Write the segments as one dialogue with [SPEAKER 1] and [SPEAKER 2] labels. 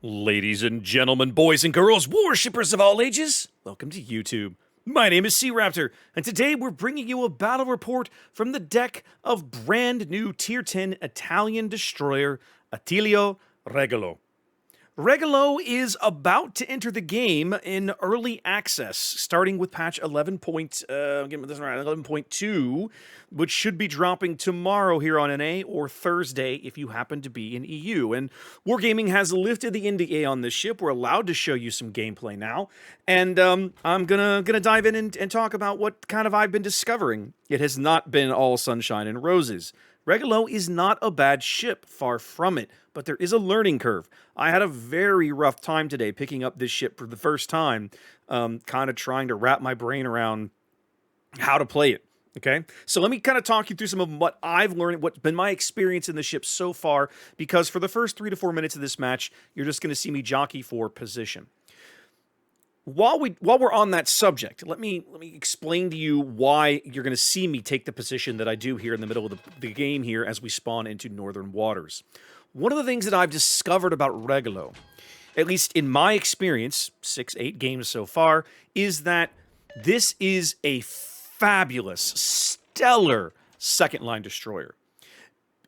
[SPEAKER 1] Ladies and gentlemen, boys and girls, worshippers of all ages, welcome to YouTube. My name is SeaRaptor, and today we're bringing you a battle report from the deck of brand new Tier 10 Italian destroyer, Attilio Regolo. Regolo is about to enter the game in early access, starting with patch 11.2, which should be dropping tomorrow here on NA or Thursday if you happen to be in EU. And Wargaming has lifted the NDA on this ship. We're allowed to show you some gameplay now, and I'm gonna dive in and talk about what kind of I've been discovering. It has not been all sunshine and roses. Regolo is not a bad ship, far from it, but there is a learning curve. I had a very rough time today picking up this ship for the first time, kind of trying to wrap my brain around how to play it, okay? So let me kind of talk you through some of what I've learned, what's been my experience in the ship so far, because for the first 3 to 4 minutes of this match, you're just going to see me jockey for position. While we're on that subject, let me explain to you why you're going to see me take the position that I do here in the middle of the game here as we spawn into northern waters. One of the things that I've discovered about Regolo, at least in my experience, 6-8 games so far, is that this is a fabulous, stellar second-line destroyer.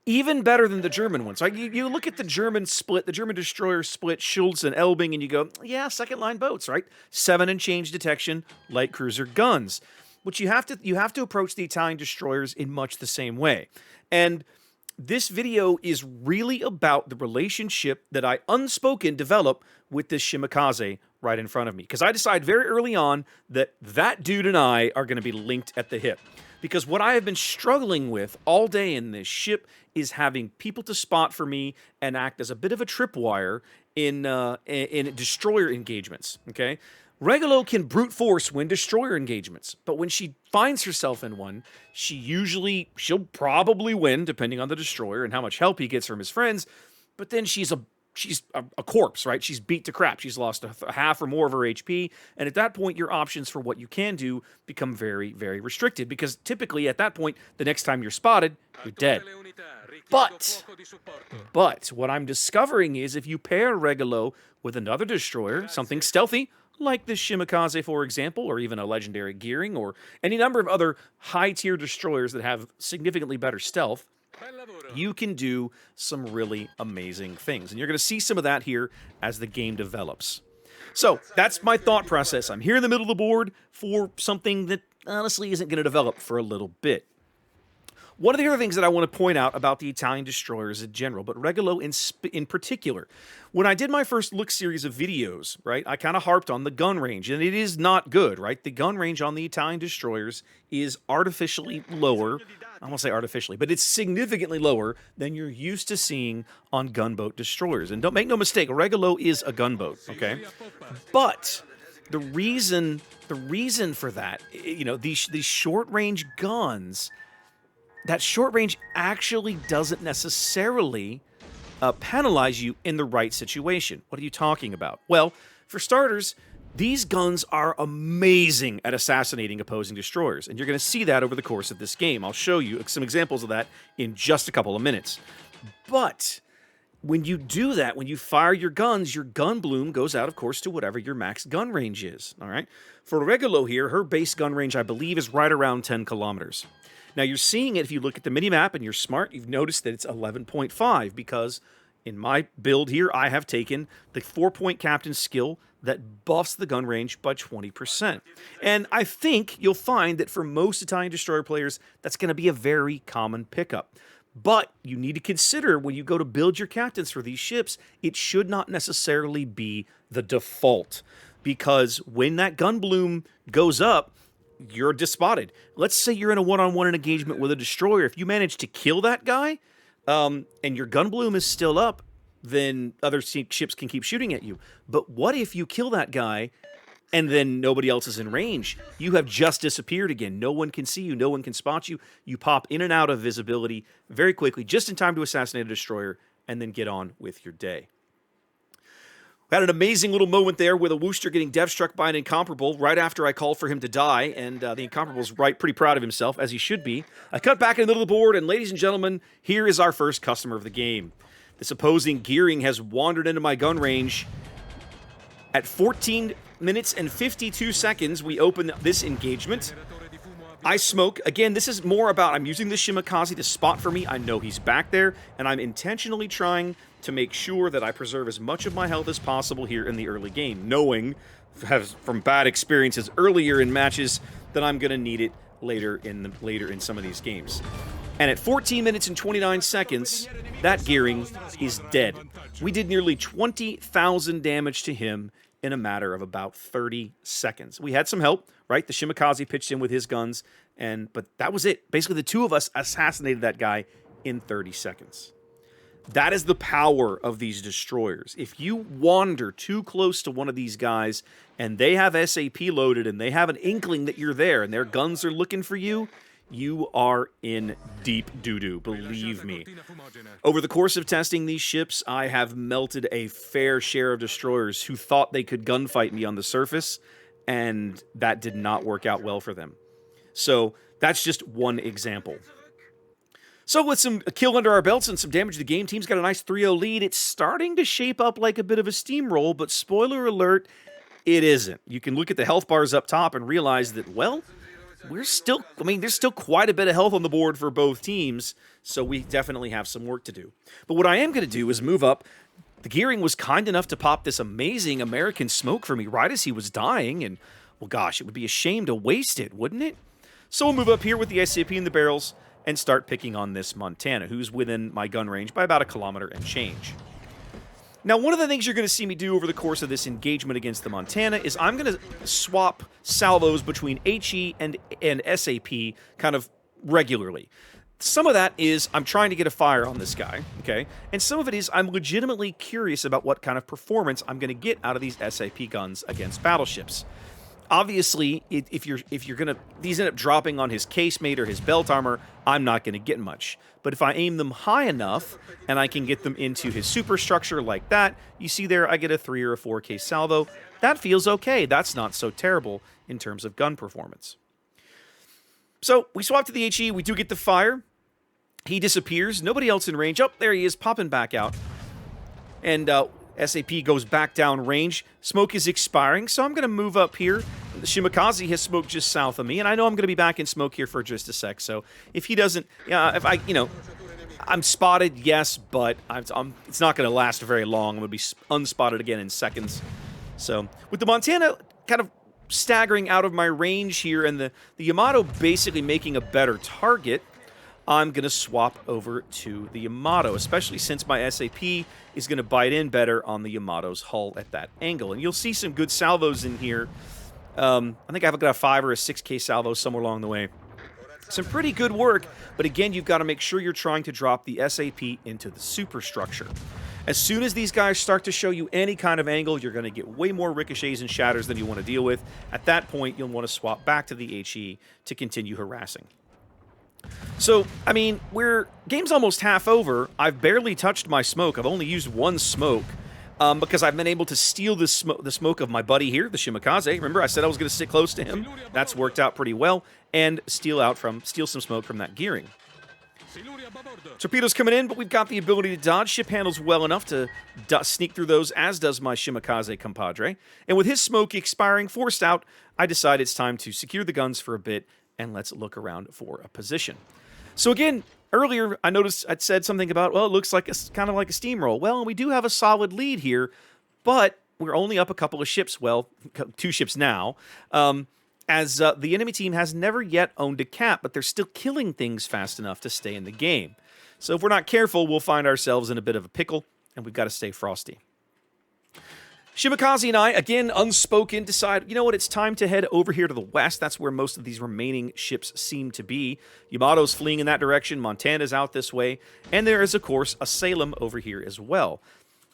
[SPEAKER 1] Even better than the German ones. Like you look at the German split, the German destroyer split, Schultz and Elbing, and you go, yeah, second-line boats, right? 7 and change detection, light cruiser guns. Which you have to approach the Italian destroyers in much the same way. And this video is really about the relationship that I unspoken develop with this Shimakaze right in front of me. Because I decide very early on that that dude and I are going to be linked at the hip. Because what I have been struggling with all day in this ship is having people to spot for me and act as a bit of a tripwire in destroyer engagements, okay? Regolo can brute force win destroyer engagements, but when she finds herself in one, she'll probably win, depending on the destroyer and how much help he gets from his friends, but then she's a corpse, right? She's beat to crap. She's lost a half or more of her HP, and at that point, your options for what you can do become very, very restricted, because typically at that point, the next time you're spotted, you're dead. But what I'm discovering is if you pair Regolo with another destroyer, something stealthy, like this Shimakaze, for example, or even a legendary Gearing, or any number of other high-tier destroyers that have significantly better stealth, you can do some really amazing things. And you're going to see some of that here as the game develops. So, that's my thought process. I'm here in the middle of the board for something that honestly isn't going to develop for a little bit. One of the other things that I want to point out about the Italian destroyers in general, but Regolo in particular, when I did my first look series of videos, right, I kind of harped on the gun range, and it is not good, right? The gun range on the Italian destroyers is artificially lower. I won't say artificially, but it's significantly lower than you're used to seeing on gunboat destroyers. And don't make no mistake, Regolo is a gunboat, okay? But the reason for that, you know, these short-range guns, that short range actually doesn't necessarily penalize you in the right situation. What are you talking about? Well, for starters, these guns are amazing at assassinating opposing destroyers, and you're going to see that over the course of this game. I'll show you some examples of that in just a couple of minutes. But when you do that, when you fire your guns, your gun bloom goes out, of course, to whatever your max gun range is, all right? For Regolo here, her base gun range, I believe, is right around 10 kilometers. Now, you're seeing it if you look at the minimap and you're smart, you've noticed that it's 11.5 because in my build here, I have taken the 4-point captain skill that buffs the gun range by 20%. And I think you'll find that for most Italian destroyer players, that's going to be a very common pickup. But you need to consider when you go to build your captains for these ships, it should not necessarily be the default. Because when that gun bloom goes up, you're dispotted. Let's say you're in a one-on-one engagement with a destroyer. If you manage to kill that guy, and your gun bloom is still up, then other ships can keep shooting at you. But what if you kill that guy, and then nobody else is in range? You have just disappeared again. No one can see you. No one can spot you. You pop in and out of visibility very quickly, just in time to assassinate a destroyer, and then get on with your day. Had an amazing little moment there with a Wooster getting dev struck by an Incomparable right after I called for him to die, and the Incomparable's pretty proud of himself, as he should be. I cut back in the middle of the board, and ladies and gentlemen, here is our first customer of the game. This opposing gearing has wandered into my gun range. At 14 minutes and 52 seconds, we open this engagement. I smoke. Again, this is more about I'm using the Shimakaze to spot for me. I know he's back there, and I'm intentionally trying to make sure that I preserve as much of my health as possible here in the early game, knowing from bad experiences earlier in matches that I'm going to need it later in some of these games. And at 14 minutes and 29 seconds, that gearing is dead. We did nearly 20,000 damage to him in a matter of about 30 seconds. We had some help, right? The Shimakaze pitched in with his guns, but that was it. Basically, the two of us assassinated that guy in 30 seconds. That is the power of these destroyers. If you wander too close to one of these guys and they have SAP loaded and they have an inkling that you're there and their guns are looking for you, you are in deep doo-doo, believe me. Over the course of testing these ships, I have melted a fair share of destroyers who thought they could gunfight me on the surface, and that did not work out well for them. So that's just one example. So with some kill under our belts and some damage to the game, team's got a nice 3-0 lead. It's starting to shape up like a bit of a steamroll, but spoiler alert, it isn't. You can look at the health bars up top and realize that, well, there's still quite a bit of health on the board for both teams, so we definitely have some work to do. But what I am going to do is move up. The gearing was kind enough to pop this amazing American smoke for me right as he was dying, and, well, gosh, it would be a shame to waste it, wouldn't it? So we'll move up here with the SCP in the barrels and start picking on this Montana, who's within my gun range by about 1 kilometer and change. Now, one of the things you're going to see me do over the course of this engagement against the Montana is I'm going to swap salvos between HE and SAP kind of regularly. Some of that is I'm trying to get a fire on this guy, okay? And some of it is I'm legitimately curious about what kind of performance I'm going to get out of these SAP guns against battleships. Obviously, if you're gonna, these end up dropping on his casemate or his belt armor, I'm not gonna get much. But if I aim them high enough and I can get them into his superstructure like that, you see there I get a 3 or a 4K salvo. That feels okay. That's not so terrible in terms of gun performance. So we swap to the HE. We do get the fire. He disappears. Nobody else in range. Oh, there he is, popping back out. And SAP goes back down range. Smoke is expiring, so I'm going to move up here. The Shimakaze has smoke just south of me, and I know I'm going to be back in smoke here for just a sec, so if he doesn't... I'm spotted, yes, but it's not going to last very long. I'm going to be unspotted again in seconds. So, with the Montana kind of staggering out of my range here, and the Yamato basically making a better target, I'm going to swap over to the Yamato, especially since my SAP is going to bite in better on the Yamato's hull at that angle. And you'll see some good salvos in here. I think I've got a 5 or a 6K salvo somewhere along the way. Some pretty good work, but again, you've got to make sure you're trying to drop the SAP into the superstructure. As soon as these guys start to show you any kind of angle, you're going to get way more ricochets and shatters than you want to deal with. At that point, you'll want to swap back to the HE to continue harassing. So, I mean, game's almost half over. I've barely touched my smoke. I've only used 1 smoke because I've been able to steal the smoke of my buddy here, the Shimakaze. Remember, I said I was going to sit close to him. That's worked out pretty well. And steal some smoke from that gearing. Torpedoes coming in, but we've got the ability to dodge. Ship handles well enough to sneak through those, as does my Shimakaze compadre. And with his smoke expiring, forced out, I decide it's time to secure the guns for a bit, and let's look around for a position. So again, earlier I noticed I'd said something about, well, it looks like kind of like a steamroll. Well, we do have a solid lead here, but we're only up a couple of ships. Well, 2 ships now. As the enemy team has never yet owned a cap, but they're still killing things fast enough to stay in the game. So if we're not careful, we'll find ourselves in a bit of a pickle, and we've got to stay frosty. Shimakaze and I, again, unspoken, decide, you know what, it's time to head over here to the west. That's where most of these remaining ships seem to be. Yamato's fleeing in that direction, Montana's out this way, and there is, of course, a Salem over here as well.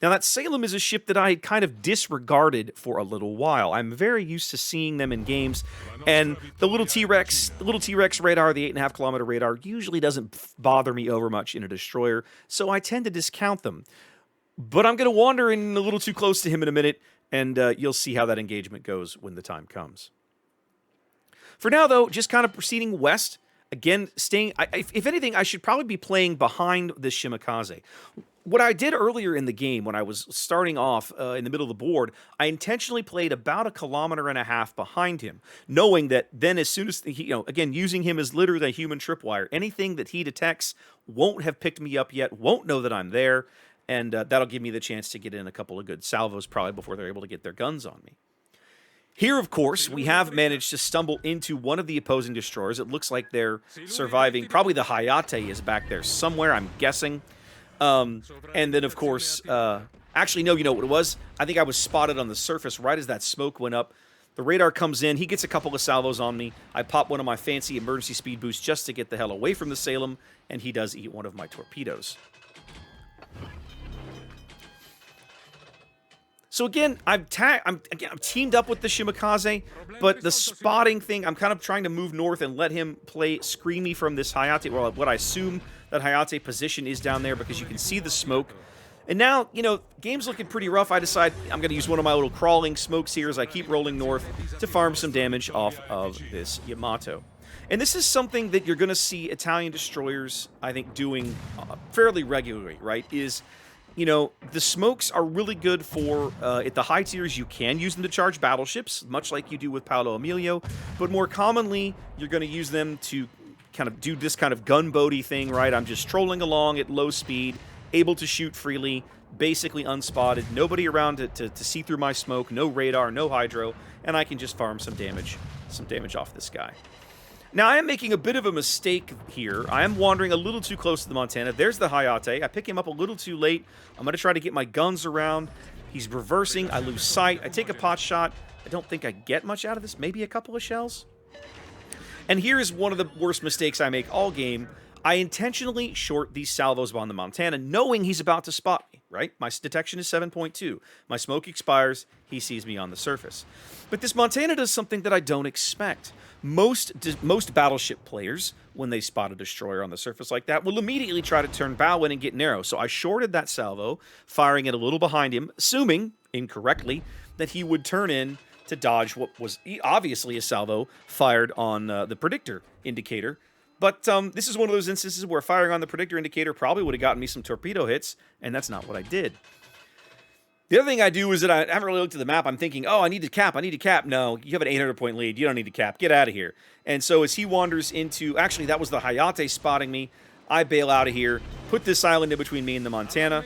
[SPEAKER 1] Now, that Salem is a ship that I had kind of disregarded for a little while. I'm very used to seeing them in games, and the little T-Rex radar, the 8.5 kilometer radar, usually doesn't bother me over much in a destroyer, so I tend to discount them. But I'm going to wander in a little too close to him in a minute, and you'll see how that engagement goes when the time comes. For now, though, just kind of proceeding west. Again, if anything, I should probably be playing behind this Shimakaze. what I did earlier in the game when I was starting off in the middle of the board, I intentionally played about 1.5 kilometers behind him, knowing that then as soon as, again, using him as literally a human tripwire, anything that he detects won't have picked me up yet, won't know that I'm there, and that'll give me the chance to get in a couple of good salvos probably before they're able to get their guns on me. Here, of course, we have managed to stumble into one of the opposing destroyers. It looks like they're surviving. Probably the Hayate is back there somewhere, I'm guessing. And then, of course, actually, no, you know what it was? I think I was spotted on the surface right as that smoke went up. The radar comes in. He gets a couple of salvos on me. I pop one of my fancy emergency speed boosts just to get the hell away from the Salem, and he does eat one of my torpedoes. So again, I'm teamed up with the Shimakaze, but the spotting thing, I'm kind of trying to move north and let him screen me from this Hayate, well, what I assume that Hayate position is down there because you can see the smoke. And now, game's looking pretty rough. I decide I'm going to use one of my little crawling smokes here as I keep rolling north to farm some damage off of this Yamato. And this is something that you're going to see Italian destroyers, I think, doing fairly regularly, right? The smokes are really good for, at the high tiers, you can use them to charge battleships, much like you do with Paolo Emilio, but more commonly, you're going to use them to kind of do this kind of gunboaty thing, right? I'm just trolling along at low speed, able to shoot freely, basically unspotted, nobody around to see through my smoke, no radar, no hydro, and I can just farm some damage off this guy. Now, I am making a bit of a mistake here. I am wandering a little too close to the Montana. There's the Hayate. I pick him up a little too late. I'm going to try to get my guns around. He's reversing. I lose sight. I take a pot shot. I don't think I get much out of this. Maybe a couple of shells. And here is one of the worst mistakes I make all game. I intentionally short these salvos on the Montana, knowing he's about to spot me, right? My detection is 7.2. My smoke expires. He sees me on the surface. But this Montana does something that I don't expect. Most battleship players, when they spot a destroyer on the surface like that, will immediately try to turn bow in and get narrow. So I shorted that salvo, firing it a little behind him, assuming, incorrectly, that he would turn in to dodge what was obviously a salvo fired on the predictor indicator. But this is one of those instances where firing on the predictor indicator probably would have gotten me some torpedo hits, and that's not what I did. The other thing I do is that I haven't really looked at the map. I'm thinking, oh, I need to cap. No, you have an 800-point lead. You don't need to cap. Get out of here. And so as he wanders into... Actually, that was the Hayate spotting me. I bail out of here, put this island in between me and the Montana,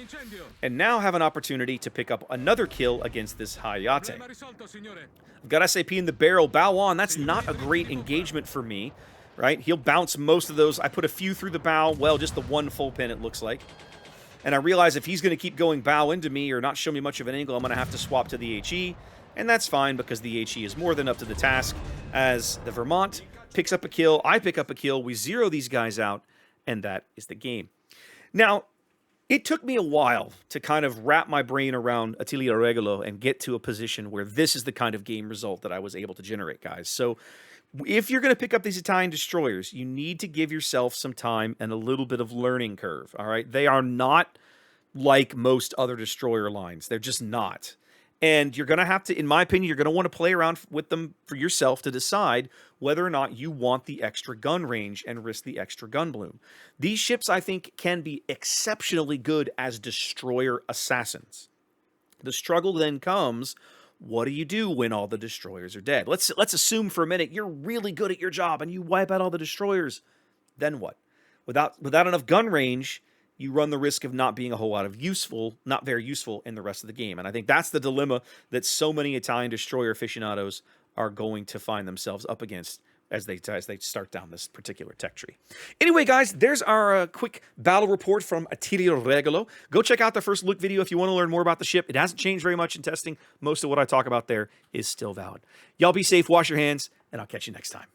[SPEAKER 1] and now have an opportunity to pick up another kill against this Hayate. I've got SAP in the barrel. Bow on. That's not a great engagement for me, right? He'll bounce most of those. I put a few through the bow. Well, just the one full pin, it looks like. And I realize if he's going to keep going bow into me or not show me much of an angle, I'm going to have to swap to the HE. And that's fine because the HE is more than up to the task as the Vermont picks up a kill. I pick up a kill. We zero these guys out. And that is the game. Now, it took me a while to kind of wrap my brain around Attilio Regolo and get to a position where this is the kind of game result that I was able to generate, guys. So if you're going to pick up these Italian destroyers, you need to give yourself some time and a little bit of learning curve, all right? They are not like most other destroyer lines. They're just not. And you're going to have to, in my opinion, you're going to want to play around with them for yourself to decide whether or not you want the extra gun range and risk the extra gun bloom. These ships, I think, can be exceptionally good as destroyer assassins. The struggle then comes... what do you do when all the destroyers are dead? Let's assume for a minute you're really good at your job and you wipe out all the destroyers. Then what? Without enough gun range, you run the risk of not being a whole lot of not very useful in the rest of the game. And I think that's the dilemma that so many Italian destroyer aficionados are going to find themselves up against as they start down this particular tech tree. Anyway, guys, there's our quick battle report from Attilio Regolo. Go check out the first look video if you want to learn more about the ship. It hasn't changed very much in testing. Most of what I talk about there is still valid. Y'all be safe, wash your hands, and I'll catch you next time.